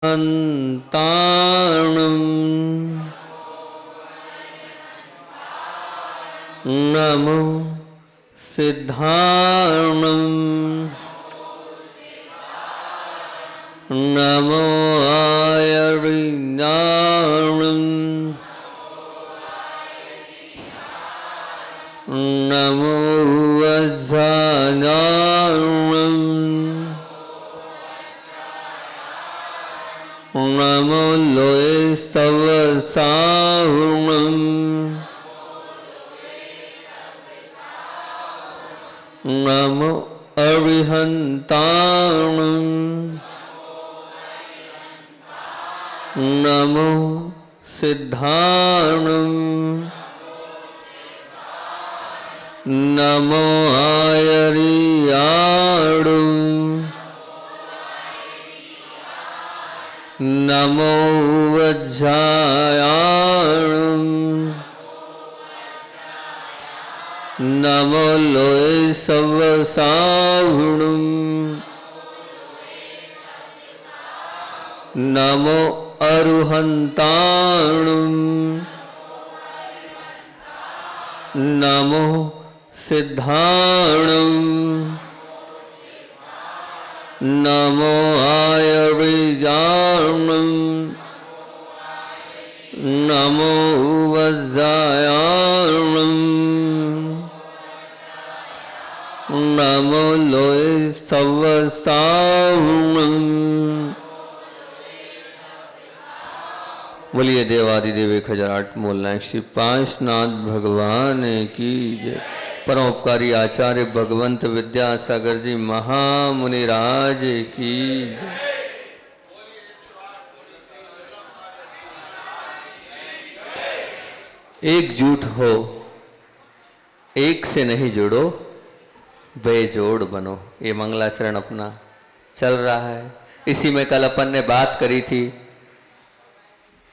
हन्ताणं नमो सिद्धाणं नमो आयर्याणं नमो वज्रायाणं नमो लोये सवसाहुणं नमो अरिहन्ताणं नमो सिद्धाणं नमो आयर्याणं नमो वज्रायाणं नमो लोये सवसाहुणं नमो अरुहन्ताणं नमो सिद्धाणं नमो आयर्याणं नमो वज्रायाणं नमो लोये सवसाहुणं। बोलिए देवादिदेव 1008 मूलनायक श्री पांचनाथ भगवान की जय। परोपकारी आचार्य भगवंत विद्यासागर जी महामुनिराज की जय। एकजुट हो, एक से नहीं जुड़ो, बेजोड़ बनो। ये मंगलाचरण अपना चल रहा है। इसी में कल अपन ने बात करी थी,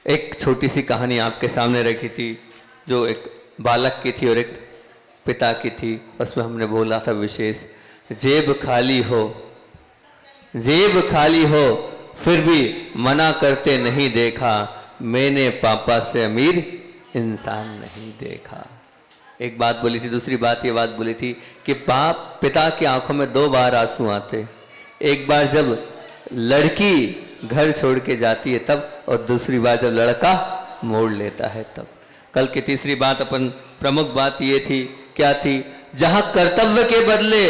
एक छोटी सी कहानी आपके सामने रखी थी, जो एक बालक की थी और एक पिता की थी। उसमें हमने बोला था विशेष, जेब खाली हो, जेब खाली हो फिर भी मना करते नहीं देखा, मैंने पापा से अमीर इंसान नहीं देखा। एक बात बोली थी। दूसरी बात ये बात बोली थी कि बाप पिता की आंखों में दो बार आंसू आते, एक बार जब लड़की घर छोड़ के जाती है तब, और दूसरी बार जब लड़का मोड़ लेता है तब। कल की तीसरी बात अपन प्रमुख बात ये थी, क्या थी, जहां कर्तव्य के बदले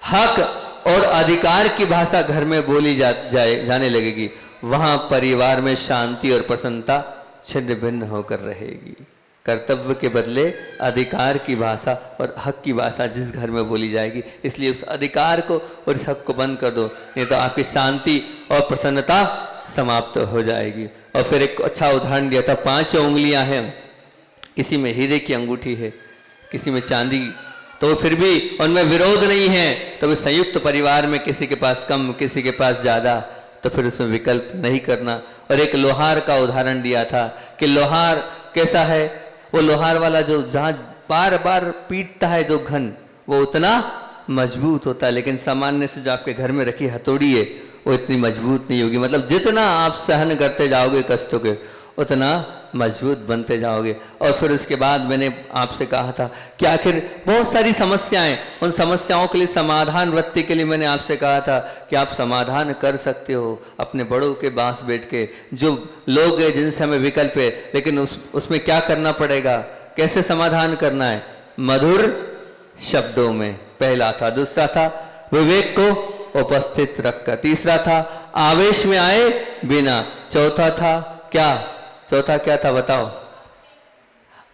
हक और अधिकार की भाषा घर में बोली जाने लगेगी, वहां परिवार में शांति और प्रसन्नता छिन्न भिन्न होकर रहेगी। कर्तव्य के बदले अधिकार की भाषा और हक की भाषा जिस घर में बोली जाएगी, इसलिए उस अधिकार को और इस हक को बंद कर दो, नहीं तो आपकी शांति और प्रसन्नता समाप्त हो जाएगी। और फिर एक अच्छा उदाहरण दिया था, 5 उंगलियां हैं, किसी में हीरे की अंगूठी है, किसी में चांदी, तो फिर भी उनमें विरोध नहीं है। तो भी संयुक्त परिवार में किसी के पास कम, किसी के पास ज़्यादा, तो फिर उसमें विकल्प नहीं करना। और एक लोहार का उदाहरण दिया था कि लोहार कैसा है, वो लोहार वाला जो जहाँ बार बार पीटता है जो घन, वो उतना मजबूत होता है, लेकिन सामान्य से जो आपके घर में रखी हथौड़ी है वो इतनी मजबूत नहीं होगी। मतलब जितना आप सहन करते जाओगे कष्टों के, उतना मजबूत बनते जाओगे। और फिर उसके बाद मैंने आपसे कहा था कि आखिर बहुत सारी समस्याएं, उन समस्याओं के लिए समाधान वृत्ति के लिए मैंने आपसे कहा था कि आप समाधान कर सकते हो अपने बड़ों के पास बैठ के। जो लोग हैं जिनसे हमें विकल्प है, लेकिन उसमें क्या करना पड़ेगा, कैसे समाधान करना है, मधुर शब्दों में, पहला था। दूसरा था विवेक को उपस्थित रखकर। तीसरा था आवेश में आए बिना। चौथा था क्या, चौथा क्या था बताओ?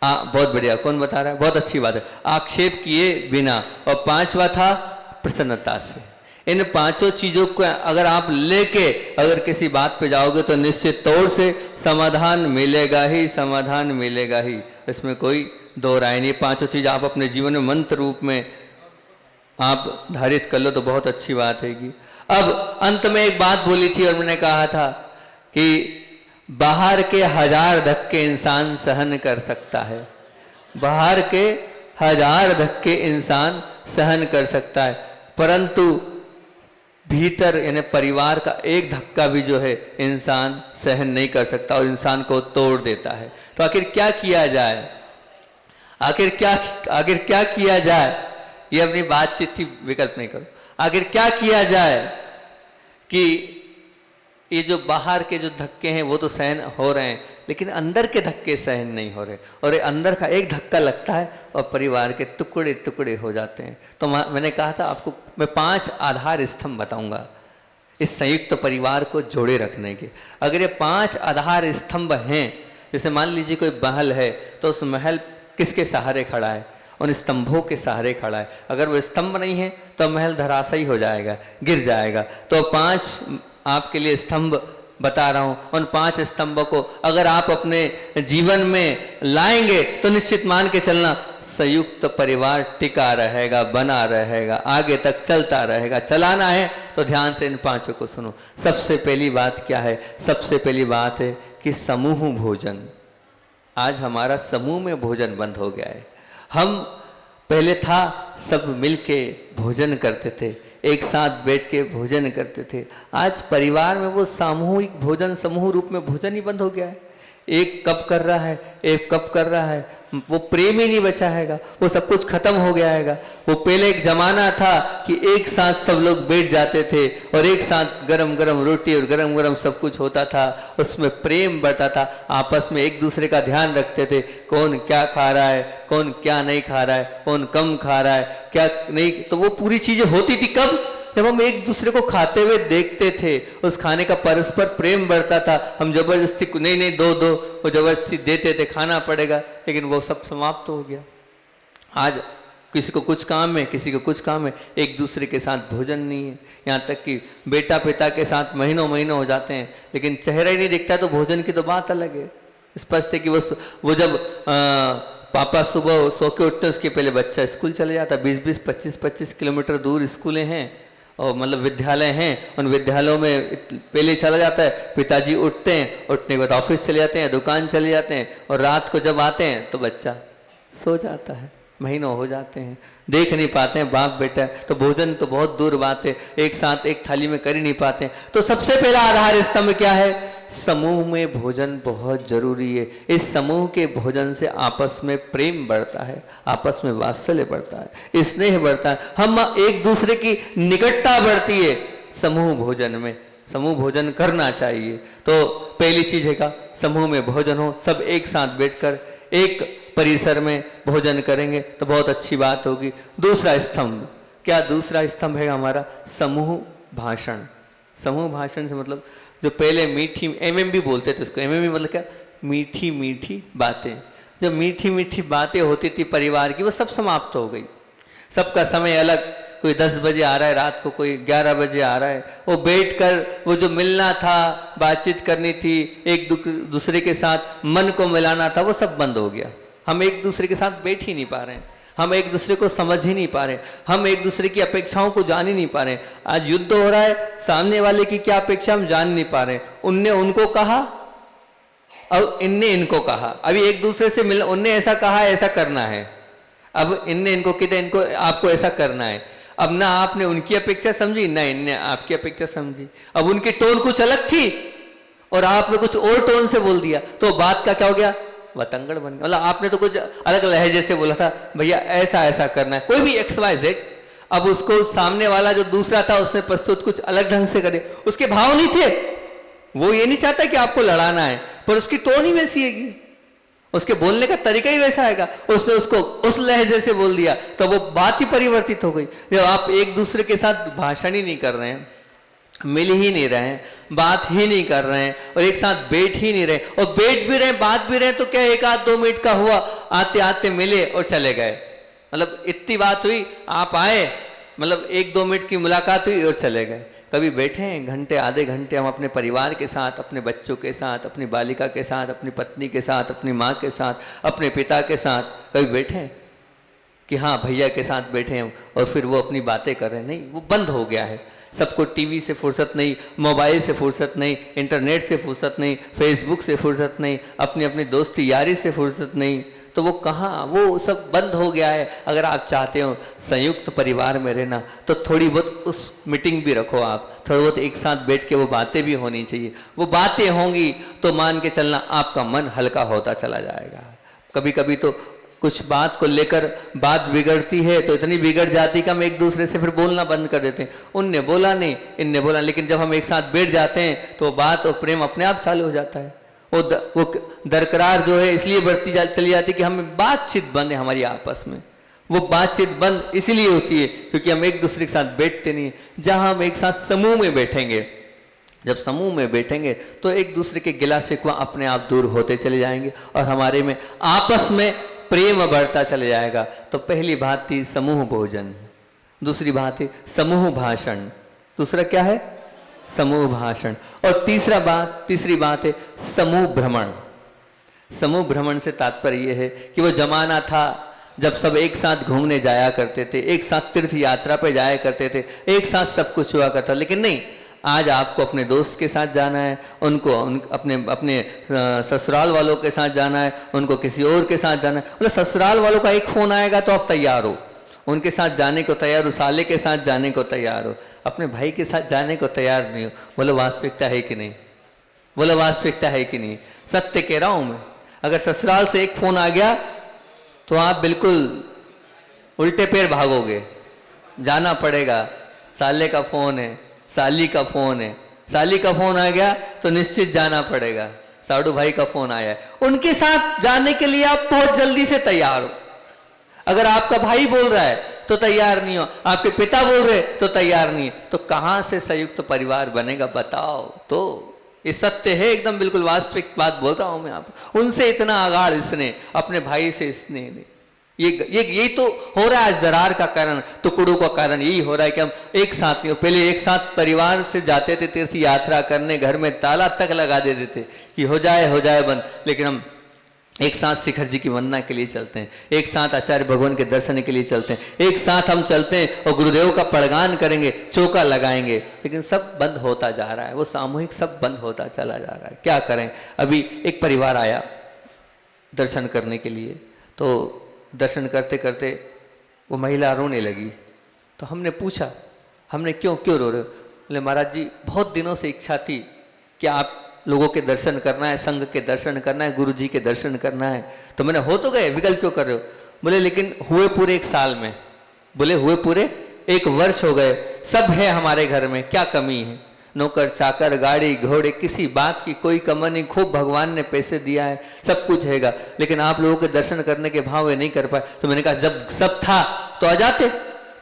बहुत बढ़िया, कौन बता रहा है? बहुत अच्छी बात है, आक्षेप किए बिना। और पांचवा था प्रसन्नता से। इन पांचों चीजों को अगर आप लेके अगर किसी बात पे जाओगे तो निश्चित तौर से समाधान मिलेगा ही, समाधान मिलेगा ही, इसमें कोई दो राय नहीं। पांचों चीज आप अपने जीवन में मंत्र रूप में आप धारित कर लो तो बहुत अच्छी बात है। अब अंत में एक बात बोली थी और मैंने कहा था कि बाहर के 1000 धक्के इंसान सहन कर सकता है, बाहर के 1000 धक्के इंसान सहन कर सकता है, परंतु भीतर यानी परिवार का एक धक्का भी जो है इंसान सहन नहीं कर सकता और इंसान को तोड़ देता है। तो आखिर क्या किया जाए, आखिर क्या किया जाए, ये अपनी बातचीत थी, विकल्प नहीं करो। आखिर क्या किया जाए कि ये जो बाहर के जो धक्के हैं वो तो सहन हो रहे हैं, लेकिन अंदर के धक्के सहन नहीं हो रहे, और ये अंदर का एक धक्का लगता है और परिवार के टुकड़े टुकड़े हो जाते हैं। तो मैंने कहा था आपको मैं 5 आधार स्तंभ बताऊंगा इस संयुक्त परिवार को जोड़े रखने के। अगर ये 5 आधार स्तंभ हैं, जैसे मान लीजिए कोई महल है तो उस महल किसके सहारे खड़ा है, उन स्तंभों के सहारे खड़ा है। अगर वो स्तंभ नहीं है तो महल धराशायी हो जाएगा, गिर जाएगा। तो 5 आपके लिए स्तंभ बता रहा हूं, उन 5 स्तंभों को अगर आप अपने जीवन में लाएंगे तो निश्चित मान के चलना संयुक्त परिवार टिका रहेगा, बना रहेगा, आगे तक चलता रहेगा। चलाना है तो ध्यान से इन 5 को सुनो। सबसे पहली बात क्या है? सबसे पहली बात है कि समूह भोजन। आज हमारा समूह में भोजन बंद हो गया है। हम पहले था सब मिलके भोजन करते थे, एक साथ बैठ के भोजन करते थे। आज परिवार में वो सामूहिक भोजन, समूह रूप में भोजन ही बंद हो गया है। एक कब कर रहा है, एक कब कर रहा है, वो प्रेम ही नहीं बचा हैगा, वो सब कुछ खत्म हो गया हैगा। वो पहले एक जमाना था कि एक साथ सब लोग बैठ जाते थे और एक साथ गरम गरम रोटी और गरम गरम सब कुछ होता था, उसमें प्रेम बढ़ता था, आपस में एक दूसरे का ध्यान रखते थे, कौन क्या खा रहा है, कौन क्या नहीं खा रहा है, कौन कम खा रहा है, क्या नहीं। तो वो पूरी चीजें होती थी कब? जब हम एक दूसरे को खाते हुए देखते थे, उस खाने का परस्पर प्रेम बढ़ता था। हम जबरदस्ती नहीं दो वो जबरदस्ती देते थे, खाना पड़ेगा, लेकिन वो सब समाप्त हो गया। आज किसी को कुछ काम है, किसी को कुछ काम है, एक दूसरे के साथ भोजन नहीं है। यहाँ तक कि बेटा पिता के साथ महीनों महीनों हो जाते हैं, लेकिन चेहरा ही नहीं दिखता, तो भोजन की तो बात अलग है। स्पष्ट है कि वो जब पापा सुबह सो के उठते हैं, उसके पहले बच्चा स्कूल चले जाता है। 20-20, 25-25 किलोमीटर दूर स्कूलें हैं और मतलब विद्यालय हैं, उन विद्यालयों में पहले चला जाता है। पिताजी उठते हैं, उठने के बाद ऑफिस चले जाते हैं, दुकान चले जाते हैं, और रात को जब आते हैं तो बच्चा सो जाता है। महीनों हो जाते हैं, देख नहीं पाते हैं बाप बेटा। तो भोजन तो बहुत दूर बात है, एक साथ एक थाली में कर ही नहीं पाते हैं। तो सबसे पहला आधार स्तंभ क्या है? समूह में भोजन बहुत जरूरी है। इस समूह के भोजन से आपस में प्रेम बढ़ता है, आपस में वात्सल्य बढ़ता है, स्नेह बढ़ता है, हम एक दूसरे की निकटता बढ़ती है। समूह भोजन में समूह भोजन करना चाहिए। तो पहली चीज है का समूह में भोजन हो, सब एक साथ बैठकर एक परिसर में भोजन करेंगे तो बहुत अच्छी बात होगी। दूसरा स्तंभ क्या? दूसरा स्तंभ है हमारा समूह भाषण। समूह भाषण से मतलब जो पहले मीठी MMB बोलते थे उसको, MMB मतलब क्या? मीठी मीठी बातें। जो मीठी मीठी बातें होती थी परिवार की, वो सब समाप्त हो गई। सबका समय अलग, कोई 10 बजे आ रहा है रात को, कोई 11 बजे आ रहा है। वो बैठकर वो जो मिलना था, बातचीत करनी थी, एक दूसरे के साथ मन को मिलाना था, वो सब बंद हो गया। हम एक दूसरे के साथ बैठ ही नहीं पा रहे हैं, हम एक दूसरे को समझ ही नहीं पा रहे, हम एक दूसरे की अपेक्षाओं को जान ही नहीं पा रहे। आज युद्ध हो रहा है, सामने वाले की क्या अपेक्षा हम जान नहीं पा रहे। उनने उनको कहा और इनने इनको कहा, अभी एक दूसरे से मिल, उनने ऐसा कहा ऐसा करना है, अब इनने इनको कहते इनको आपको ऐसा करना है। अब ना आपने उनकी अपेक्षा समझी, ना इनने आपकी अपेक्षा समझी। अब उनकी टोन कुछ अलग थी और आपने कुछ और टोन से बोल दिया, तो बात का क्या हो गया? वतंगड़ बन गया। मतलब आपने तो कुछ अलग लहजे से बोला था, भैया ऐसा ऐसा करना है, कोई भी XYZ। अब उसको सामने वाला जो दूसरा था उसने प्रस्तुत कुछ अलग ढंग से करे, उसके भाव नहीं थे। वो ये नहीं चाहता कि आपको लड़ाना है, पर उसकी टोन ही वैसी है, उसके बोलने का तरीका ही वैसा आएगा। उसने उसको उस लहजे से बोल दिया तो वो बात ही परिवर्तित हो गई। जब आप एक दूसरे के साथ भाषण ही नहीं कर रहे हैं, मिल ही नहीं रहे हैं, बात ही नहीं कर रहे हैं, और एक साथ बैठ ही नहीं रहे, और बैठ भी रहे बात भी रहे, तो क्या 1-2 मिनट का हुआ, आते आते मिले और चले गए। मतलब इतनी बात हुई, आप आए, मतलब 1-2 मिनट की मुलाकात हुई और चले गए। कभी बैठे हैं घंटे आधे घंटे हम अपने परिवार के साथ, अपने बच्चों के साथ, अपनी बालिका के साथ, अपनी पत्नी के साथ, अपनी माँ के साथ, अपने पिता के साथ कभी बैठे हैं कि हाँ भैया के साथ बैठे हैं और फिर वो अपनी बातें कर रहे हैं? नहीं, वो बंद हो गया है। सबको टीवी से फुर्सत नहीं, मोबाइल से फुर्सत नहीं, इंटरनेट से फुर्सत नहीं, फेसबुक से फुर्सत नहीं, अपनी अपनी दोस्ती यारी से फुर्सत नहीं। तो वो कहाँ, वो सब बंद हो गया है। अगर आप चाहते हो संयुक्त परिवार में रहना तो थोड़ी बहुत उस मीटिंग भी रखो, आप थोड़ा बहुत एक साथ बैठ के वो बातें भी होनी चाहिए। वो बातें होंगी तो मान के चलना आपका मन हल्का होता चला जाएगा। कभी कभी तो कुछ बात को लेकर बात बिगड़ती है तो इतनी बिगड़ जाती कि हम एक दूसरे से फिर बोलना बंद कर देते हैं। उनने बोला नहीं, इनने बोला, लेकिन जब हम एक साथ बैठ जाते हैं तो बात और प्रेम अपने आप चालू हो जाता है। वो दरकरार जो है इसलिए बढ़ती चली जाती कि हमें बातचीत बंद है हमारी आपस में। वो बातचीत बंद इसलिए होती है क्योंकि हम एक दूसरे के साथ बैठते नहीं। जहां हम एक साथ समूह में बैठेंगे, जब समूह में बैठेंगे तो एक दूसरे के गिला शिकवा अपने आप दूर होते चले जाएंगे और हमारे में आपस में प्रेम बढ़ता चले जाएगा। तो पहली बात थी समूह भोजन, दूसरी बात है समूह भाषण, दूसरा क्या है समूह भाषण, और तीसरी बात है समूह भ्रमण। समूह भ्रमण से तात्पर्य यह है कि वो जमाना था जब सब एक साथ घूमने जाया करते थे, एक साथ तीर्थ यात्रा पे जाया करते थे, एक साथ सब कुछ हुआ करता, लेकिन नहीं, आज आपको अपने दोस्त के साथ जाना है, उनको अपने ससुराल वालों के साथ जाना है, उनको किसी और के साथ जाना है। मतलब ससुराल वालों का एक फोन आएगा तो आप तैयार हो, उनके साथ जाने को तैयार हो, साले के साथ जाने को तैयार हो, अपने भाई के साथ जाने को तैयार नहीं हो। बोलो वास्तविकता है कि नहीं? बोलो वास्तविकता है कि नहीं? सत्य कह रहा हूं मैं। अगर ससुराल से एक फोन आ गया तो आप बिल्कुल उल्टे पैर भागोगे, जाना पड़ेगा। साले का फोन है, साली का फोन है, साली का फोन आ गया तो निश्चित जाना पड़ेगा। साडू भाई का फोन आया है, उनके साथ जाने के लिए आप बहुत जल्दी से तैयार हो। अगर आपका भाई बोल रहा है तो तैयार नहीं हो, आपके पिता बोल रहे तो तैयार नहीं है, तो कहां से संयुक्त परिवार बनेगा बताओ? तो ये सत्य है, एकदम बिल्कुल वास्तविक बात बोल रहा हूं मैं आप। उनसे इतना आगाड़ इसने, अपने भाई से इसने नहीं। ये तो हो रहा है आज दरार का कारण, टुकड़ों का कारण यही हो रहा है कि हम एक साथ नहीं हो। पहले एक साथ परिवार से जाते थे तीर्थ यात्रा करने, घर में ताला तक लगा देते थे कि हो जाए बंद, लेकिन हम एक साथ शिखर जी की वंदना के लिए चलते हैं, एक साथ आचार्य भगवान के दर्शन के लिए चलते हैं, एक साथ हम चलते हैं और गुरुदेव का पड़गान करेंगे, चौका लगाएंगे, लेकिन सब बंद होता जा रहा है। वो सामूहिक सब बंद होता चला जा रहा है। क्या करें? अभी एक परिवार आया दर्शन करने के लिए, तो दर्शन करते करते वो महिला रोने लगी। तो हमने पूछा, हमने क्यों रो रहे हो? बोले महाराज जी बहुत दिनों से इच्छा थी कि आप लोगों के दर्शन करना है, संघ के दर्शन करना है, गुरु जी के दर्शन करना है। तो मैंने हो तो गए, विकल्प क्यों कर रहे हो? बोले लेकिन हुए पूरे एक साल में, बोले हुए पूरे 1 वर्ष हो गए, सब है हमारे घर में, क्या कमी है? नौकर चाकर गाड़ी घोड़े किसी बात की कोई कमी नहीं, खूब भगवान ने पैसे दिया है, सब कुछ हैगा, लेकिन आप लोगों के दर्शन करने के भाव नहीं कर पाए। तो मैंने कहा जब सब था तो आ जाते,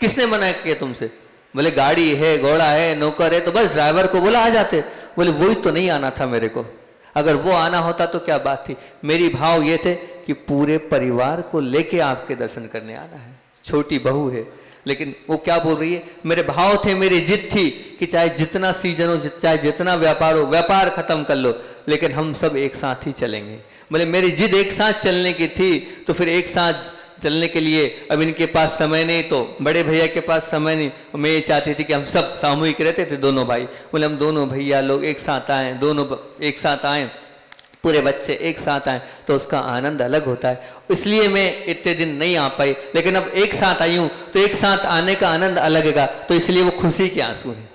किसने मना किया तुमसे? बोले गाड़ी है, घोड़ा है, नौकर है, तो बस ड्राइवर को बोला आ जाते। बोले वही तो नहीं आना था मेरे को, अगर वो आना होता तो क्या बात थी। मेरी भाव ये थे कि पूरे परिवार को लेके आपके दर्शन करने आना है। छोटी बहू है, लेकिन वो क्या बोल रही है? मेरे भाव थे, मेरी जिद थी कि चाहे जितना सीजन हो, चाहे जितना व्यापार हो, व्यापार खत्म कर लो, लेकिन हम सब एक साथ ही चलेंगे। बोले मेरी जिद एक साथ चलने की थी, तो फिर एक साथ चलने के लिए अब इनके पास समय नहीं, तो बड़े भैया के पास समय नहीं। मैं ये चाहती थी कि हम सब सामूहिक रहते थे, दोनों भाई। बोले हम दोनों भैया लोग एक साथ आए, दोनों एक साथ आए, पूरे बच्चे एक साथ आए तो उसका आनंद अलग होता है। इसलिए मैं इतने दिन नहीं आ पाई, लेकिन अब एक साथ आई हूँ तो एक साथ आने का आनंद अलग है। तो इसलिए वो खुशी के आंसू हैं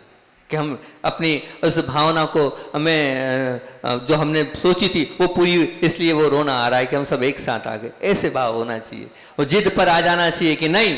कि हम अपनी उस भावना को, हमें जो हमने सोची थी वो पूरी, इसलिए वो रोना आ रहा है कि हम सब एक साथ आ गए। ऐसे भाव होना चाहिए, वो जिद पर आ जाना चाहिए कि नहीं,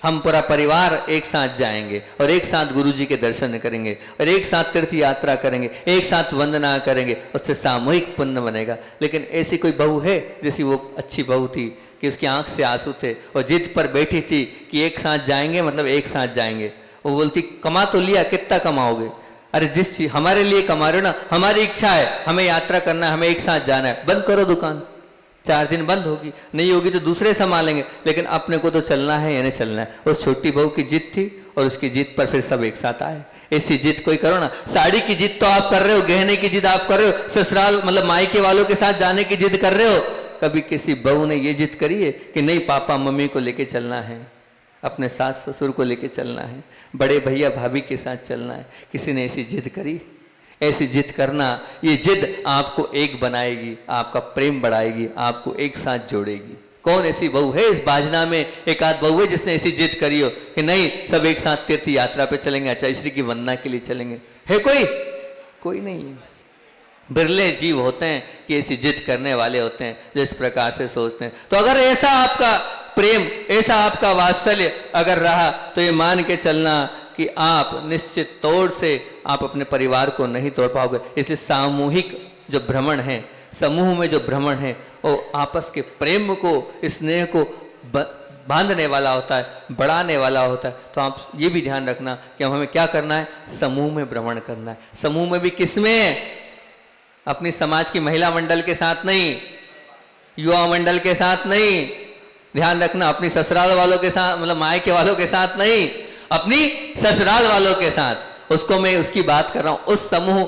हम पूरा परिवार एक साथ जाएंगे और एक साथ गुरु जी के दर्शन करेंगे और एक साथ तीर्थ यात्रा करेंगे, एक साथ वंदना करेंगे, उससे सामूहिक पुण्य बनेगा। लेकिन ऐसी कोई बहू है जैसी वो अच्छी बहू थी कि उसकी आंख से आंसू थे और जिद पर बैठी थी कि एक साथ जाएंगे, मतलब एक साथ जाएंगे। वो बोलती कमा तो लिया, कितना कमाओगे? अरे जिस चीज हमारे लिए कमा रहे हो ना, हमारी इच्छा है, हमें यात्रा करना है, हमें एक साथ जाना है, बंद करो दुकान, 4 दिन बंद होगी, नहीं होगी तो दूसरे संभालेंगे, लेकिन अपने को तो चलना है या नहीं चलना है। उस छोटी बहू की जिद थी और उसकी जिद पर फिर सब एक साथ आए। ऐसी जिद कोई करो ना। साड़ी की जिद तो आप कर रहे हो, गहने की जिद आप कर रहे हो, ससुराल मतलब मायके वालों के साथ जाने की जिद कर रहे हो। कभी किसी बहू ने ये जिद करी है कि नहीं पापा मम्मी को लेके चलना है, अपने सास ससुर को लेके चलना है, बड़े भैया भाभी के साथ चलना है? किसी ने ऐसी जिद करी? ऐसी जिद करना, ये जिद आपको एक बनाएगी, आपका प्रेम बढ़ाएगी, आपको एक साथ जोड़ेगी। कौन ऐसी बहू है इस बाजना में, एक आध बहू है जिसने ऐसी जिद करी हो कि नहीं सब एक साथ तीर्थ यात्रा पे चलेंगे, आचार्य श्री की वंदना के लिए चलेंगे? है कोई? कोई नहीं है। बिरले जीव होते हैं कि ऐसी जिद करने वाले होते हैं जो इस प्रकार से सोचते हैं। तो अगर ऐसा आपका प्रेम, ऐसा आपका वात्सल्य अगर रहा तो ये मान के चलना कि आप निश्चित तौर से आप अपने परिवार को नहीं तोड़ पाओगे। इसलिए सामूहिक जो भ्रमण है, समूह में जो भ्रमण है, वो आपस के प्रेम को, स्नेह को बांधने वाला होता है, बढ़ाने वाला होता है। तो आप ये भी ध्यान रखना कि हमें क्या करना है, समूह में भ्रमण करना है। समूह में भी किसमें? अपनी समाज की महिला मंडल के साथ नहीं, युवा मंडल के साथ नहीं, ध्यान रखना, अपनी ससुराल वालों के साथ, मतलब मायके वालों के साथ नहीं, अपनी ससुराल वालों के साथ। उसको मैं उसकी बात कर रहा हूं, उस समूह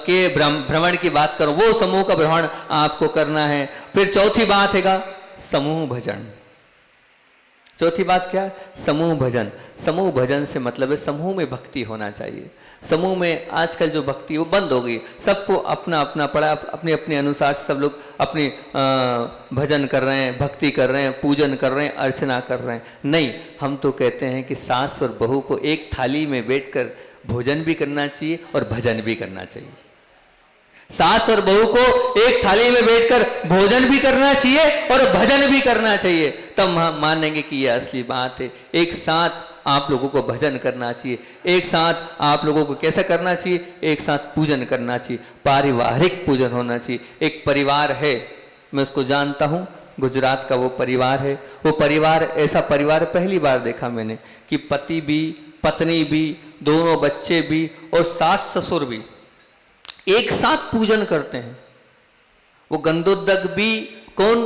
के भ्रमण की बात करो, वो समूह का भ्रमण आपको करना है। फिर चौथी बात है समूह भजन। चौथी बात क्या है? समूह भजन। समूह भजन से मतलब है समूह में भक्ति होना चाहिए। समूह में आजकल जो भक्ति वो बंद हो गई, सबको अपना अपना पड़ा, अपने अपने अनुसार सब लोग अपनी भजन कर रहे हैं, भक्ति कर रहे हैं, पूजन कर रहे हैं, अर्चना कर रहे हैं। नहीं, हम तो कहते हैं कि सास और बहू को एक थाली में बैठकर भोजन भी करना चाहिए और भजन भी करना चाहिए। सास और बहू को एक थाली में बैठकर भोजन भी करना चाहिए और भजन भी करना चाहिए, तब हम मानेंगे कि यह असली बात है। एक साथ आप लोगों को भजन करना चाहिए, एक साथ आप लोगों को कैसे करना चाहिए, एक साथ पूजन करना चाहिए, पारिवारिक पूजन होना चाहिए। एक परिवार है, मैं उसको जानता हूँ, गुजरात का वो परिवार है। वो परिवार, ऐसा परिवार पहली बार देखा मैंने कि पति भी, पत्नी भी, दोनों बच्चे भी और सास ससुर भी एक साथ पूजन करते हैं। वो गंधोदक भी कौन,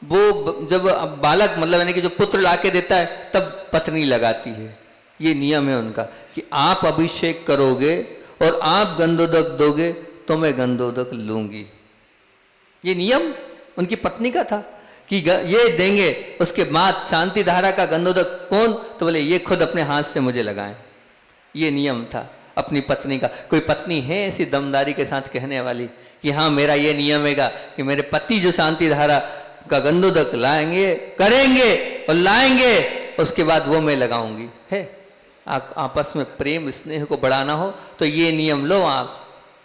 वो जब बालक मतलब यानी कि जो पुत्र लाके देता है तब पत्नी लगाती है। ये नियम है उनका कि आप अभिषेक करोगे और आप गंधोदक दोगे तो मैं गंधोदक लूंगी। ये नियम उनकी पत्नी का था कि ये देंगे, उसके बाद शांति धारा का गंधोदक कौन, तो बोले ये खुद अपने हाथ से मुझे लगाएं। ये नियम था अपनी पत्नी का। कोई पत्नी है ऐसी दमदारी के साथ कहने वाली कि हाँ मेरा ये नियम है कि मेरे पति जो शांति धारा का गंधोदक लाएंगे, करेंगे और लाएंगे, उसके बाद वो मैं लगाऊंगी? है? आपस में प्रेम स्नेह को बढ़ाना हो तो ये नियम लो आप।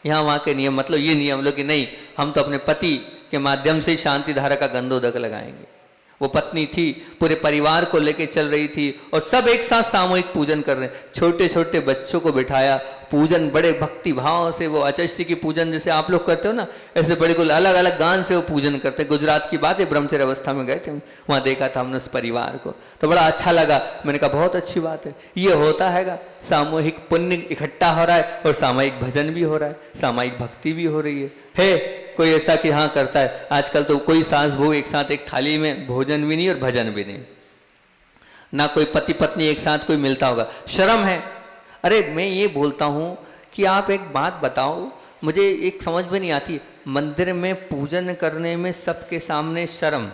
यहाँ वहाँ के नियम मतलब ये नियम लो कि नहीं, हम तो अपने पति के माध्यम से शांति धारा का गंधोदक लगाएंगे। वो पत्नी थी, पूरे परिवार को लेके चल रही थी और सब एक साथ सामूहिक पूजन कर रहे हैं। छोटे छोटे बच्चों को बिठाया, पूजन बड़े भक्ति भाव से, वो आचार्य श्री की पूजन जैसे आप लोग करते हो ना, ऐसे बड़े कुल अलग अलग गान से वो पूजन करते हैं। गुजरात की बात है, ब्रह्मचर्य अवस्था में गए थे, वहाँ देखा था हमने उस परिवार को, तो बड़ा अच्छा लगा। मैंने कहा बहुत अच्छी बात है, ये होता हैगा, सामूहिक पुण्य इकट्ठा हो रहा है और सामूहिक भजन भी हो रहा है, सामूहिक भक्ति भी हो रही है कोई ऐसा कि हाँ करता है? आजकल तो कोई सास बहू एक साथ एक थाली में भोजन भी नहीं और भजन भी नहीं, ना कोई पति पत्नी एक साथ कोई मिलता होगा, शर्म है। अरे मैं ये बोलता हूँ कि आप एक बात बताओ, मुझे एक समझ में नहीं आती, मंदिर में पूजन करने में सबके सामने शर्म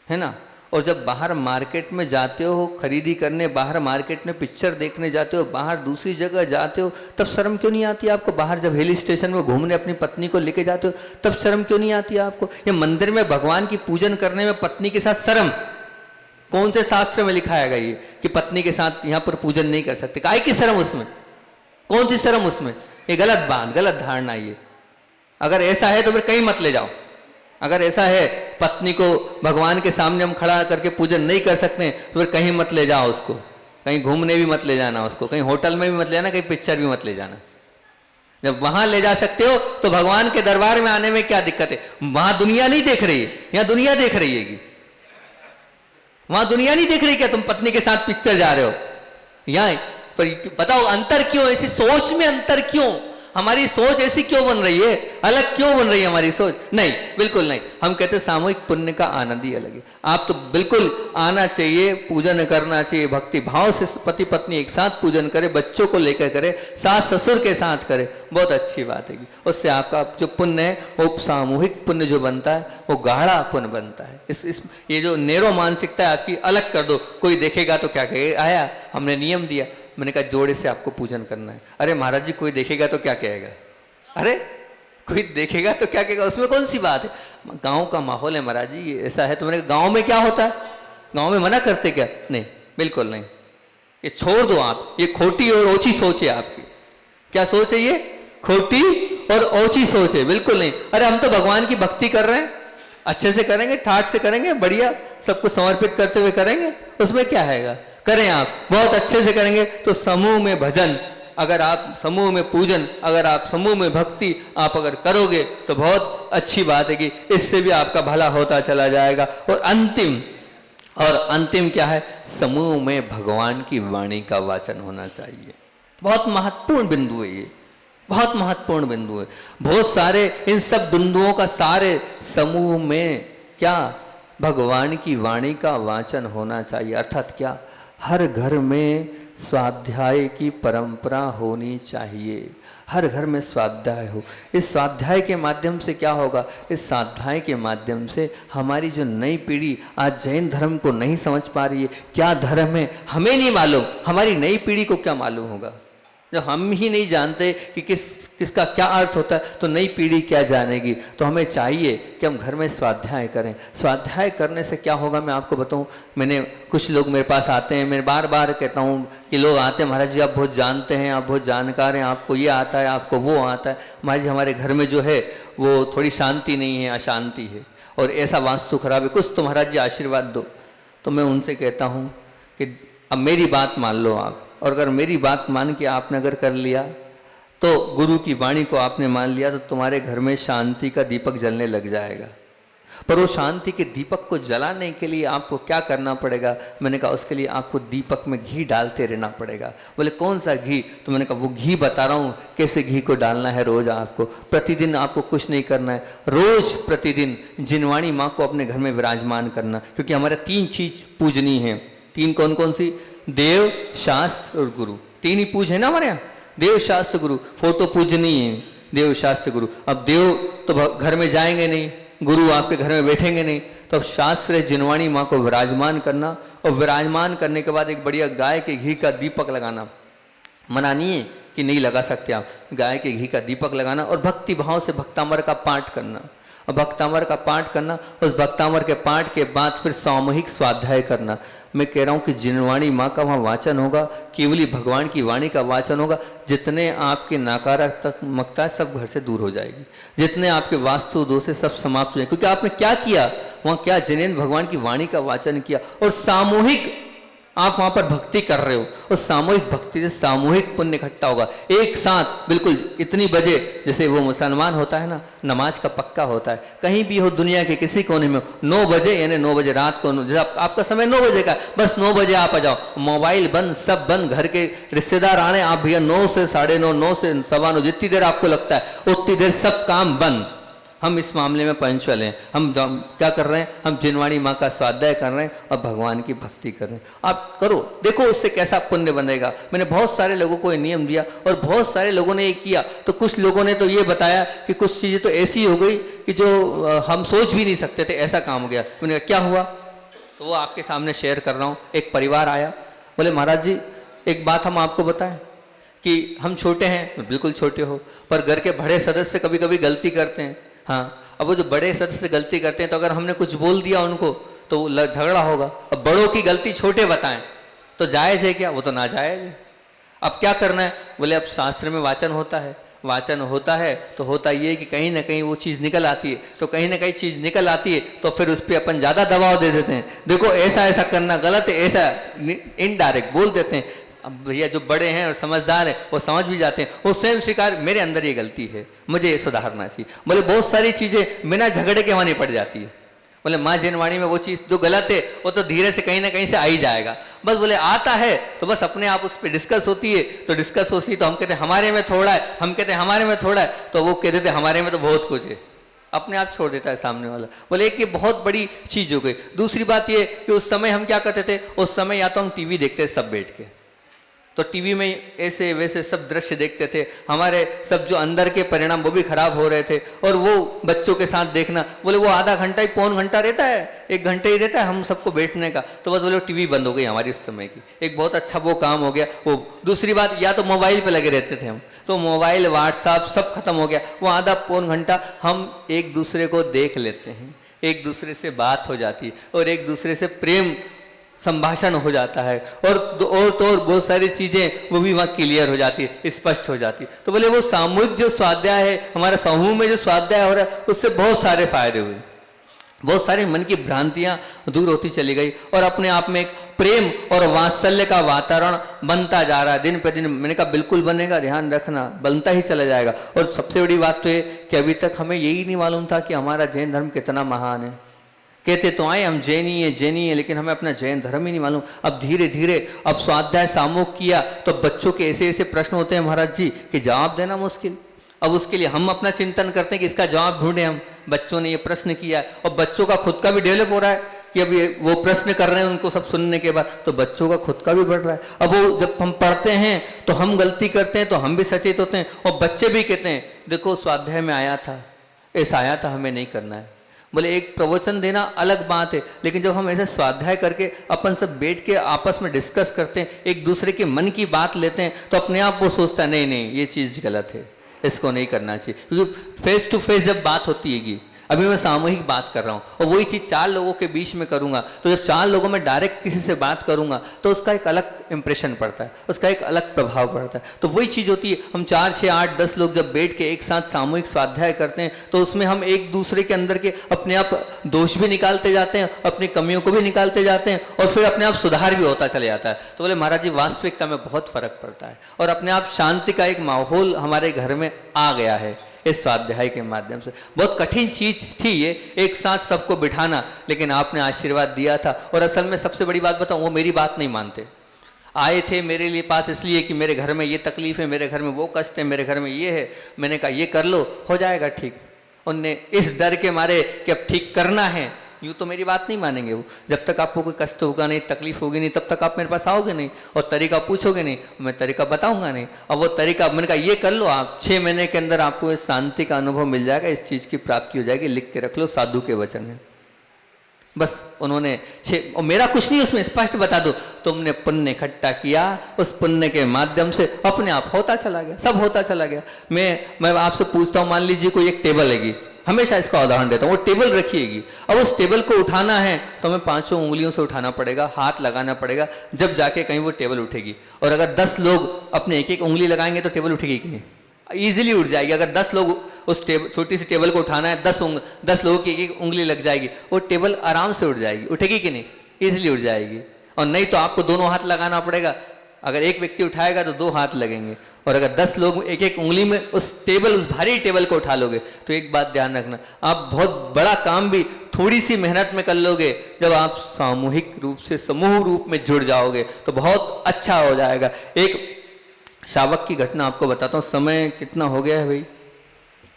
है ना, और जब बाहर मार्केट में जाते हो खरीदी करने, बाहर मार्केट में पिक्चर देखने जाते हो, बाहर दूसरी जगह जाते हो, तब शर्म क्यों नहीं आती आपको? बाहर जब हिल स्टेशन में घूमने अपनी पत्नी को लेके जाते हो तब शर्म क्यों नहीं आती आपको? ये मंदिर में भगवान की पूजन करने में पत्नी के साथ शर्म, कौन से शास्त्र में लिखा है ये कि पत्नी के साथ यहाँ पर पूजन नहीं कर सकते? काहे की शर्म उसमें? कौन सी शर्म उसमें? ये गलत बात, गलत धारणा ये। अगर ऐसा है तो फिर कहीं मत ले जाओ। अगर ऐसा है पत्नी को भगवान के सामने हम खड़ा करके पूजन नहीं कर सकते तो फिर कहीं मत ले जाओ उसको, कहीं घूमने भी मत ले जाना उसको, कहीं होटल में भी मत ले जाना, कहीं पिक्चर भी मत ले जाना। जब वहां ले जा सकते हो तो भगवान के दरबार में आने में क्या दिक्कत है? वहां दुनिया नहीं देख रही है, यहाँ दुनिया देख रही है। वहां दुनिया नहीं देख रही क्या तुम पत्नी के साथ पिक्चर जा रहे हो? यहाँ पर बताओ अंतर क्यों? ऐसी सोच में अंतर क्यों? हमारी सोच ऐसी क्यों बन रही है? अलग क्यों बन रही है हमारी सोच? नहीं, बिल्कुल नहीं। हम कहते हैं सामूहिक पुण्य का आनंद ही अलग है। आप तो बिल्कुल आना चाहिए, पूजन करना चाहिए, भक्ति भाव से पति पत्नी एक साथ पूजन करे, बच्चों को लेकर करे, सास ससुर के साथ करे, बहुत अच्छी बात है। उससे आपका जो पुण्य है वो सामूहिक पुण्य जो बनता है वो गाढ़ा पुण्य बनता है। ये जो नेरो मानसिकता है आपकी अलग कर दो। कोई देखेगा तो क्या कहेगा? आया हमने नियम दिया, मैंने कहा जोड़े से आपको पूजन करना है। अरे महाराज जी कोई देखेगा तो क्या कहेगा? अरे कोई देखेगा तो क्या कहेगा? उसमें कौन सी बात है? गांव का माहौल है महाराज जी, ये ऐसा है। तो मैंने कहा गांव में क्या होता है, गांव में मना करते क्या? नहीं, बिल्कुल नहीं, ये छोड़ दो आप, ये खोटी और ओछी सोच है आपकी। क्या सोच है ये? खोटी और ओछी सोच है, बिल्कुल नहीं। अरे हम तो भगवान की भक्ति कर रहे हैं, अच्छे से करेंगे, ठाठ से करेंगे, बढ़िया सब कुछ समर्पित करते हुए करेंगे, उसमें क्या है? करें आप, बहुत अच्छे से करेंगे तो समूह में भजन, अगर आप समूह में पूजन, अगर आप समूह में भक्ति आप अगर करोगे तो बहुत अच्छी बात है कि इससे भी आपका भला होता चला जाएगा। और अंतिम क्या है? समूह में भगवान की वाणी का वाचन होना चाहिए। बहुत महत्वपूर्ण बिंदु है ये, बहुत महत्वपूर्ण बिंदु है। बहुत सारे इन सब बिंदुओं का सारे समूह में क्या? भगवान की वाणी का वाचन होना चाहिए। अर्थात क्या? हर घर में स्वाध्याय की परंपरा होनी चाहिए, हर घर में स्वाध्याय हो। इस स्वाध्याय के माध्यम से क्या होगा? इस स्वाध्याय के माध्यम से हमारी जो नई पीढ़ी आज जैन धर्म को नहीं समझ पा रही है, क्या धर्म है हमें नहीं मालूम, हमारी नई पीढ़ी को क्या मालूम होगा? जब हम ही नहीं जानते कि किसका क्या अर्थ होता है तो नई पीढ़ी क्या जानेगी? तो हमें चाहिए कि हम घर में स्वाध्याय करें। स्वाध्याय करने से क्या होगा मैं आपको बताऊं। मैंने कुछ लोग मेरे पास आते हैं, मैं बार बार कहता हूं कि लोग आते हैं, महाराज जी आप बहुत जानते हैं, आप बहुत जानकार हैं, आपको ये आता है, आपको वो आता है। महाराज जी हमारे घर में जो है वो थोड़ी शांति नहीं है, अशांति है और ऐसा वास्तु खराब है, कुछ तो महाराज जी आशीर्वाद दो। तो मैं उनसे कहता हूँ कि अब मेरी बात मान लो आप, और अगर मेरी बात मान के आपने अगर कर लिया तो गुरु की वाणी को आपने मान लिया तो तुम्हारे घर में शांति का दीपक जलने लग जाएगा। पर वो शांति के दीपक को जलाने के लिए आपको क्या करना पड़ेगा? मैंने कहा उसके लिए आपको दीपक में घी डालते रहना पड़ेगा। बोले कौन सा घी? तो मैंने कहा वो घी बता रहा हूँ कैसे घी को डालना है। रोज आपको प्रतिदिन आपको कुछ नहीं करना है, रोज प्रतिदिन जिनवाणी माँ को अपने घर में विराजमान करना, क्योंकि हमारे 3 चीज पूजनी है। 3 कौन कौन सी? देव, शास्त्र और गुरु। 3 ही पूज है ना हमारे यहाँ, देव शास्त्र गुरु। फोटो पूजनी है, देव शास्त्र गुरु। अब देव तो घर में जाएंगे नहीं, गुरु आपके घर में बैठेंगे नहीं, तो अब शास्त्र जिनवाणी माँ को विराजमान करना, और विराजमान करने के बाद एक बढ़िया गाय के घी का दीपक लगाना। मना नहीं है कि नहीं लगा सकते आप, गाय के घी का दीपक लगाना और भक्ति भाव से भक्तामर का पाठ करना। और भक्तामर का पाठ करना, उस भक्तामर के पाठ के बाद फिर सामूहिक स्वाध्याय करना। मैं कह रहा हूँ कि जिनवाणी माँ का वहाँ वाचन होगा, केवली भगवान की वाणी का वाचन होगा। जितने आपके नकारात्मकता सब घर से दूर हो जाएगी, जितने आपके वास्तु दोष से सब समाप्त हो जाएंगे, क्योंकि आपने क्या किया वहाँ? क्या जिनेंद्र भगवान की वाणी का वाचन किया और सामूहिक आप वहां पर भक्ति कर रहे हो। और सामूहिक भक्ति से सामूहिक पुण्य इकट्ठा होगा एक साथ। बिल्कुल इतनी बजे, जैसे वो मुसलमान होता है ना, नमाज का पक्का होता है, कहीं भी हो दुनिया के किसी कोने में, 9 बजे यानी 9 बजे रात को, जैसे आपका समय 9 बजे का, बस 9 बजे आप आ जाओ, मोबाइल बंद, सब बंद, घर के रिश्तेदार आने, आप भैया 9 से 9:30, 9 से 9:15, जितनी देर आपको लगता है उतनी देर सब काम बंद। हम इस मामले में पंचुअल हैं। हम क्या कर रहे हैं? हम जिनवाणी माँ का स्वाध्याय कर रहे हैं और भगवान की भक्ति कर रहे हैं। आप करो, देखो उससे कैसा पुण्य बनेगा। मैंने बहुत सारे लोगों को ये नियम दिया और बहुत सारे लोगों ने ये किया। तो कुछ लोगों ने तो ये बताया कि कुछ चीज़ें तो ऐसी हो गई कि जो हम सोच भी नहीं सकते थे, ऐसा काम हो गया। मैंने कहा क्या हुआ? तो वो आपके सामने शेयर कर रहा हूँ। एक परिवार आया, बोले महाराज जी एक बात हम आपको बताएं कि हम छोटे हैं, बिल्कुल छोटे हो, पर घर के बड़े सदस्य कभी कभी गलती करते हैं। हाँ, अब वो जो बड़े सदस्य गलती करते हैं तो अगर हमने कुछ बोल दिया उनको तो झगड़ा होगा। अब बड़ों की गलती छोटे बताएं तो जायज़ है क्या? वो तो नाजायज़ है। अब क्या करना है? बोले अब शास्त्र में वाचन होता है, वाचन होता है तो होता ये कि कहीं ना कहीं वो चीज़ निकल आती है, तो कहीं ना कहीं चीज़ निकल आती है तो फिर उस पर अपन ज़्यादा दबाव दे देते हैं। देखो ऐसा ऐसा करना गलत है, ऐसा इनडायरेक्ट बोल देते हैं। अब भैया जो बड़े हैं और समझदार हैं वो समझ भी जाते हैं, वो स्वयं स्वीकार, मेरे अंदर ये गलती है, मुझे ये सुधारना चाहिए। बोले बहुत सारी चीज़ें बिना झगड़े के वहाँ नहीं पड़ जाती है। बोले माँ जिनवाणी में वो चीज़ जो गलत है वो तो धीरे से कहीं ना कहीं से आ ही जाएगा। बस बोले आता है तो बस अपने आप उस पर डिस्कस होती है, तो डिस्कस होती है तो हम कहते हैं हमारे में थोड़ा है, हम कहते हैं हमारे में थोड़ा है, तो वो कह देते हमारे में तो बहुत कुछ है, अपने आप छोड़ देता है सामने वाला। बोले एक ये बहुत बड़ी चीज़ हो गई। दूसरी बात ये कि उस समय हम क्या करते थे? उस समय या तो हम टीवी देखते सब बैठ के, तो टीवी में ऐसे वैसे सब दृश्य देखते थे, हमारे सब जो अंदर के परिणाम वो भी खराब हो रहे थे। और वो बच्चों के साथ देखना, बोले वो आधा घंटा ही पौन घंटा रहता है, 1 घंटे ही रहता है हम सबको बैठने का, तो बस बोले टीवी बंद हो गई हमारी उस समय की। एक बहुत अच्छा वो काम हो गया। वो दूसरी बात, या तो मोबाइल पे लगे रहते थे हम, तो मोबाइल व्हाट्सएप सब खत्म हो गया। वो आधा पौन घंटा हम एक दूसरे को देख लेते हैं, एक दूसरे से बात हो जाती है और एक दूसरे से प्रेम संभाषण हो जाता है, और तो और बहुत सारी चीजें वो भी वहाँ क्लियर हो जाती है, स्पष्ट हो जाती है। तो बोले वो सामूहिक जो स्वाध्याय है, हमारा समूह में जो स्वाध्याय हो रहा है, उससे बहुत सारे फायदे हुए, बहुत सारी मन की भ्रांतियां दूर होती चली गई और अपने आप में एक प्रेम और वात्सल्य का वातावरण बनता जा रहा है दिन पे दिन। मैंने कहा बिल्कुल बनेगा, ध्यान रखना, बनता ही चला जाएगा। और सबसे बड़ी बात तो ये कि अभी तक हमें यही नहीं मालूम था कि हमारा जैन धर्म कितना महान है। कहते तो आए हम जैनी है, लेकिन हमें अपना जैन धर्म ही नहीं मालूम। अब धीरे धीरे अब स्वाध्याय सामूहिक किया तो बच्चों के ऐसे ऐसे प्रश्न होते हैं महाराज जी कि जवाब देना मुश्किल। अब उसके लिए हम अपना चिंतन करते हैं कि इसका जवाब ढूंढें हम। बच्चों ने ये प्रश्न किया है और बच्चों का खुद का भी डेवलप हो रहा है कि अब ये वो प्रश्न कर रहे हैं, उनको सब सुनने के बाद तो बच्चों का खुद का भी बढ़ रहा है। अब वो जब हम पढ़ते हैं तो हम गलती करते हैं तो हम भी सचेत होते हैं और बच्चे भी कहते हैं देखो स्वाध्याय में आया था, ऐसा आया था, हमें नहीं करना है। बोले एक प्रवचन देना अलग बात है, लेकिन जब हम ऐसे स्वाध्याय करके अपन सब बैठ के आपस में डिस्कस करते हैं, एक दूसरे के मन की बात लेते हैं, तो अपने आप वो सोचता है नहीं नहीं ये चीज़ गलत है, इसको नहीं करना चाहिए। क्योंकि फेस टू फेस जब बात होती हैगी, अभी मैं सामूहिक बात कर रहा हूँ और वही चीज़ 4 लोगों के बीच में करूँगा, तो जब 4 लोगों में डायरेक्ट किसी से बात करूँगा तो उसका एक अलग इंप्रेशन पड़ता है, उसका एक अलग प्रभाव पड़ता है। तो वही चीज़ होती है, हम 4, 6, 8, 10 लोग जब बैठ के एक साथ सामूहिक स्वाध्याय करते हैं तो उसमें हम एक दूसरे के अंदर के अपने आप दोष भी निकालते जाते हैं, अपनी कमियों को भी निकालते जाते हैं और फिर अपने आप सुधार भी होता चले जाता है। तो बोले महाराज जी वास्तविकता में बहुत फर्क पड़ता है और अपने आप शांति का एक माहौल हमारे घर में आ गया है इस स्वाध्याय के माध्यम से। बहुत कठिन चीज थी ये एक साथ सबको बिठाना, लेकिन आपने आशीर्वाद दिया था। और असल में सबसे बड़ी बात बताऊं, वो मेरी बात नहीं मानते। आए थे मेरे लिए पास इसलिए कि मेरे घर में ये तकलीफ है, मेरे घर में वो कष्ट है, मेरे घर में ये है। मैंने कहा ये कर लो, हो जाएगा ठीक। उनने इस डर के मारे कि अब ठीक करना है, यूँ तो मेरी बात नहीं मानेंगे वो। जब तक आपको कोई कष्ट होगा नहीं, तकलीफ होगी नहीं, तब तक आप मेरे पास आओगे नहीं और तरीका पूछोगे नहीं, मैं तरीका बताऊंगा नहीं। अब वो तरीका मैंने कहा ये कर लो आप, 6 महीने के अंदर आपको इस शांति का अनुभव मिल जाएगा, इस चीज़ की प्राप्ति हो जाएगी, लिख के रख लो, साधु के वचन है। बस उन्होंने और मेरा कुछ नहीं उसमें, स्पष्ट बता दो, तुमने पुण्य इकट्ठा किया, उस पुण्य के माध्यम से अपने आप होता चला गया, सब होता चला गया। मैं आपसे पूछता हूँ, मान लीजिए कोई एक टेबल हैगी, हमेशा इसका उदाहरण देता हूँ, वो टेबल रखिएगी। अब उस टेबल को उठाना है तो हमें 5 उंगलियों से उठाना पड़ेगा, हाथ लगाना पड़ेगा, जब जाके कहीं वो टेबल उठेगी। और अगर 10 लोग अपने एक उंगली लगाएंगे तो टेबल उठेगी कि नहीं? ईजिली उठ जाएगी। अगर 10 लोग उस छोटी सी टेबल को उठाना है, 10 लोगों की एक उंगली लग जाएगी, वो टेबल आराम से उठ जाएगी। उठेगी कि नहीं? ईजिली उठ जाएगी। और नहीं तो आपको दोनों हाथ लगाना पड़ेगा। अगर एक व्यक्ति उठाएगा तो 2 हाथ लगेंगे, और अगर 10 लोग एक उंगली में उस भारी टेबल को उठा लोगे तो एक बात ध्यान रखना, आप बहुत बड़ा काम भी थोड़ी सी मेहनत में कर लोगे। जब आप सामूहिक रूप से समूह रूप में जुड़ जाओगे तो बहुत अच्छा हो जाएगा। एक शावक की घटना आपको बताता हूँ। समय कितना हो गया है भाई?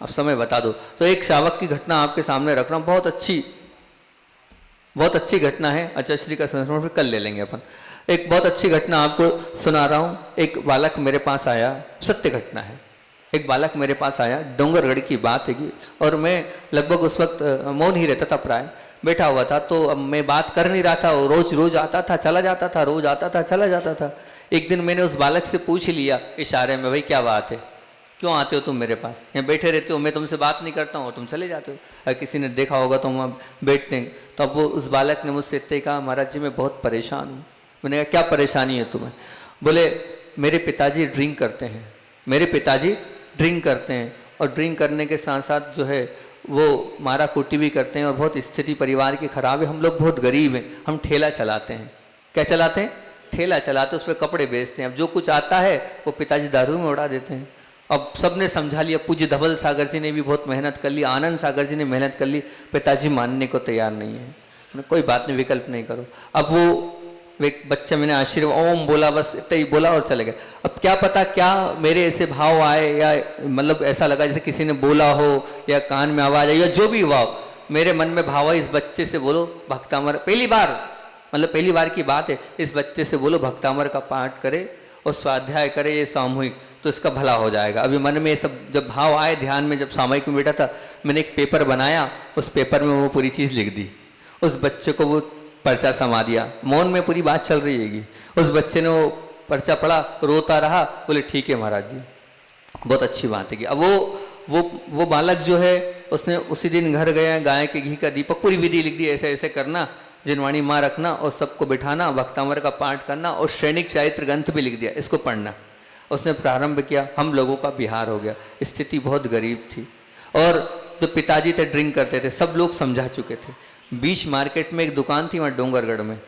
अब समय बता दो। तो एक शावक की घटना आपके सामने रख रहा हूँ, बहुत अच्छी घटना है। अच्छा, श्री का संस्मरण फिर कल ले लेंगे अपन। एक बहुत अच्छी घटना आपको सुना रहा हूँ। एक बालक मेरे पास आया, सत्य घटना है। एक बालक मेरे पास आया, डोंगरगढ़ की बात है, और मैं लगभग उस वक्त मौन ही रहता था, प्राय बैठा हुआ था। तो अब मैं बात कर नहीं रहा था, रोज आता था चला जाता था, रोज आता था चला जाता था। एक दिन मैंने उस बालक से पूछ लिया इशारे में, भाई क्या बात है, क्यों आते हो तुम मेरे पास? यहाँ बैठे रहते हो, मैं तुमसे बात नहीं करता हूँ, तुम चले जाते हो। अगर किसी ने देखा होगा तो वहाँ बैठते हैं। तो अब वो उस बालक ने मुझसे इतने कहा, महाराज जी मैं बहुत परेशान हूँ। मैंने कहा क्या परेशानी है तुम्हें? बोले मेरे पिताजी ड्रिंक करते हैं, और ड्रिंक करने के साथ साथ जो है वो मारा कुटी भी करते हैं, और बहुत स्थिति परिवार की खराब है, हम लोग बहुत गरीब हैं, हम ठेला चलाते हैं। क्या चलाते हैं? ठेला चलाते, उस पर कपड़े बेचते हैं। अब जो कुछ आता है वो पिताजी दारू में उड़ा देते हैं। अब सबने समझा लिया, पूज्य धवल सागर जी ने भी बहुत मेहनत कर ली, आनंद सागर जी ने मेहनत कर ली, पिताजी मानने को तैयार नहीं है। कोई बात नहीं, विकल्प नहीं करो। अब वो बच्चे, मैंने आशीर्वाद ओम बोला, बस इतना ही बोला और चले गए। अब क्या पता क्या मेरे ऐसे भाव आए, या मतलब ऐसा लगा जैसे किसी ने बोला हो, या कान में आवाज आई, या जो भी हुआ, मेरे मन में भाव है इस बच्चे से बोलो भक्तामर, पहली बार की बात है, इस बच्चे से बोलो भक्तामर का पाठ करे और स्वाध्याय करे ये सामूहिक, तो इसका भला हो जाएगा। अभी मन में ये सब जब भाव आए ध्यान में, जब सामूहिक में बैठा था, मैंने एक पेपर बनाया, उस पेपर में वो पूरी चीज़ लिख दी, उस बच्चे को वो पर्चा समा दिया, मौन में पूरी बात चल रही हैगी। उस बच्चे ने वो पर्चा पढ़ा, रोता रहा, बोले ठीक है महाराज जी, बहुत अच्छी बात है कि अब वो बालक जो है उसने उसी दिन घर गया, गाय के घी का दीपक, पूरी विधि लिख दी, ऐसे ऐसे करना, जिनवाणी माँ रखना और सबको बिठाना, भक्तामर का पाठ करना और सैनिक चारित्र ग्रंथ भी लिख दिया, इसको पढ़ना। उसने प्रारंभ किया, हम लोगों का बिहार हो गया। स्थिति बहुत गरीब थी और जो पिताजी थे ड्रिंक करते थे, सब लोग समझा चुके थे। बीच मार्केट में एक दुकान थी वहाँ डोंगरगढ़ में,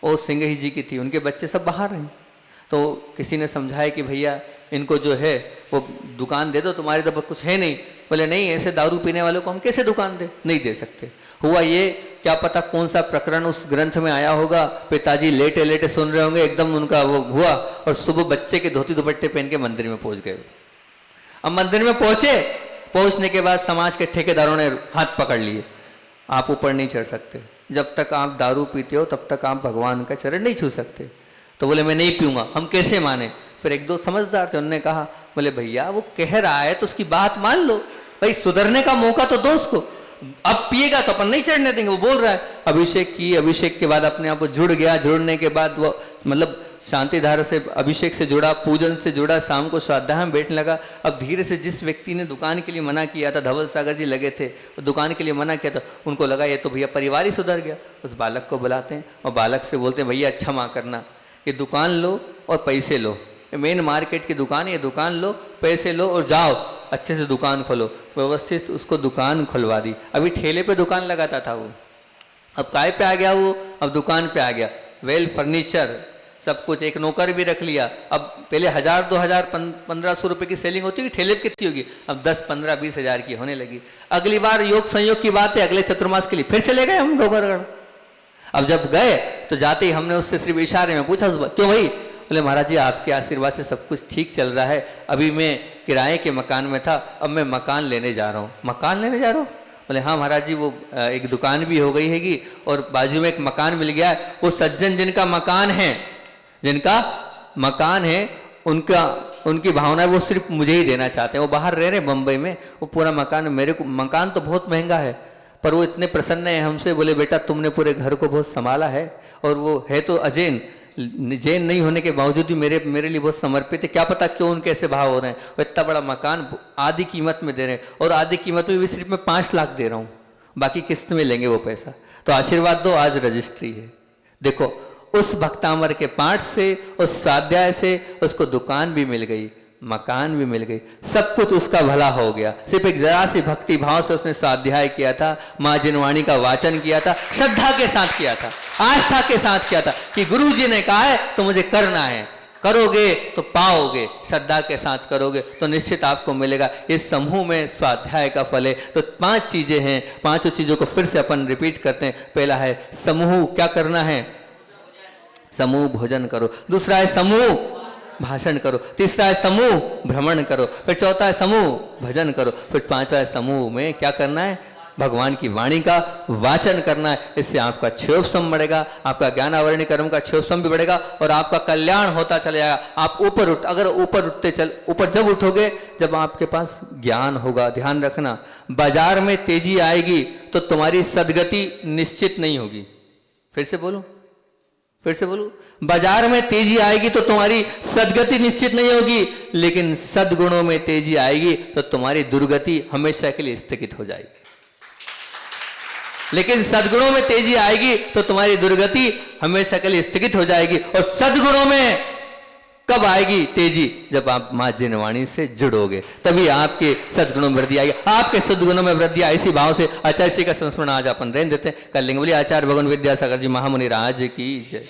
वो सिंह जी की थी, उनके बच्चे सब बाहर हैं। तो किसी ने समझाया कि भैया इनको जो है वो दुकान दे दो, तुम्हारे तो कुछ है नहीं। बोले नहीं, ऐसे दारू पीने वालों को हम कैसे दुकान दे, नहीं दे सकते। हुआ ये, क्या पता कौन सा प्रकरण उस ग्रंथ में आया होगा, पिताजी लेटे लेटे सुन रहे होंगे, एकदम उनका वो हुआ और सुबह बच्चे के धोती दुपट्टे पहन के मंदिर में पहुंच गए। अब मंदिर में पहुंचने के बाद समाज के ठेकेदारों ने हाथ पकड़ लिए, आप ऊपर नहीं चढ़ सकते, जब तक आप दारू पीते हो तब तक आप भगवान का चरण नहीं छू सकते। तो बोले मैं नहीं पीऊंगा, हम कैसे माने। फिर एक दो समझदार थे, उन्होंने कहा, बोले भैया वो कह रहा है तो उसकी बात मान लो, भाई सुधरने का मौका तो दो उसको, अब पिएगा तो अपन नहीं चढ़ने देंगे, वो बोल रहा है। अभिषेक की, अभिषेक के बाद अपने आप को जुड़ गया, जुड़ने के बाद वो मतलब शांति धारा से अभिषेक से जुड़ा, पूजन से जुड़ा, शाम को स्वाध्याय में बैठने लगा। अब धीरे से जिस व्यक्ति ने दुकान के लिए मना किया था, धवल सागर जी लगे थे, दुकान के लिए मना किया था, उनको लगा ये तो भैया परिवार ही सुधर गया। उस बालक को बुलाते हैं और बालक से बोलते हैं भैया क्षमा करना, ये दुकान लो और पैसे लो, मेन मार्केट की दुकान, ये दुकान लो, पैसे लो और जाओ अच्छे से दुकान खोलो। व्यवस्थित उसको दुकान खुलवा दी। अभी ठेले पे दुकान लगाता था वो, अब काय पे आ गया वो, अब दुकान पे आ गया। वेल फर्नीचर सब कुछ, एक नौकर भी रख लिया। अब पहले 1000, 2000, 1500 रुपये की सेलिंग होती है, ठेले पे कितनी होगी, अब 10, 15, 20 हज़ार की होने लगी। अगली बार योग संयोग की बात है, अगले चतुर्मास के लिए फिर चले गए हम डोंगरगढ़। अब जब गए तो जाते ही हमने उससे सिर्फ इशारे में पूछा, क्यों भाई? बोले महाराज जी आपके आशीर्वाद से सब कुछ ठीक चल रहा है, अभी मैं किराए के मकान में था, अब मैं मकान लेने जा रहा हूँ। मकान लेने जा रहा हूँ? बोले हाँ महाराज जी, वो एक दुकान भी हो गई हैगी और बाजू में एक मकान मिल गया है। वो सज्जन जिनका मकान है उनकी भावना है, वो सिर्फ मुझे ही देना चाहते हैं। वो बाहर रह रहे हैं बम्बई में, वो पूरा मकान मेरे को, मकान तो बहुत महंगा है पर वो इतने प्रसन्न है हमसे। बोले बेटा तुमने पूरे घर को बहुत संभाला है, और वो है तो अजैन, जैन नहीं होने के बावजूद भी मेरे लिए बहुत समर्पित है। क्या पता क्यों उनके ऐसे भाव हो रहे हैं। वो इतना बड़ा मकान आधी कीमत में दे रहे हैं, और आधी कीमत में भी सिर्फ मैं 5 लाख दे रहा हूँ, बाकी किस्त में लेंगे वो पैसा। तो आशीर्वाद दो, आज रजिस्ट्री है। देखो उस भक्तामर के पाठ से, उस स्वाध्याय से उसको दुकान भी मिल गई, मकान भी मिल गई, सब कुछ उसका भला हो गया। सिर्फ एक जरा सी भक्ति भाव से उसने स्वाध्याय किया था, माँ जिनवाणी का वाचन किया था, श्रद्धा के साथ किया था, आस्था के साथ किया था कि गुरु जी ने कहा है तो मुझे करना है, करोगे तो पाओगे, श्रद्धा के साथ करोगे तो निश्चित आपको मिलेगा। इस समूह में स्वाध्याय का फल है। तो 5 चीजें हैं, 5 चीजों को फिर से अपन रिपीट करते हैं। पहला है समूह क्या करना है, समूह भोजन करो। दूसरा है समूह भाषण करो। तीसरा है समूह भ्रमण करो। फिर चौथा है समूह भजन करो। फिर 5वां है समूह में क्या करना है, भगवान की वाणी का वाचन करना है। इससे आपका क्षयोपशम बढ़ेगा, आपका ज्ञान आवरणी कर्म का क्षयोपशम भी बढ़ेगा और आपका कल्याण होता चले जाएगा। आप ऊपर जब उठोगे, जब आपके पास ज्ञान होगा। ध्यान रखना, बाजार में तेजी आएगी तो तुम्हारी सदगति निश्चित नहीं होगी। फिर से बोलो, बाजार में तेजी आएगी तो तुम्हारी सदगति निश्चित नहीं होगी, लेकिन सद्गुणों में तेजी आएगी तो तुम्हारी दुर्गति हमेशा के लिए स्थगित हो जाएगी। लेकिन सद्गुणों में तेजी आएगी तो तुम्हारी दुर्गति हमेशा के लिए स्थगित हो जाएगी। और सद्गुणों में कब आएगी तेजी, जब आप माँ जिनवाणी से जुड़ोगे, तभी आपके सद्गुणों में वृद्धि आएगी। आपके सद्गुणों में वृद्धि आई, इसी भाव से आचार्य श्री का संस्मरण आज अपन रहने देते हैं। कल लेंगे। बोलिए आचार्य भगवान विद्यासागर जी महामुनि राज की जय।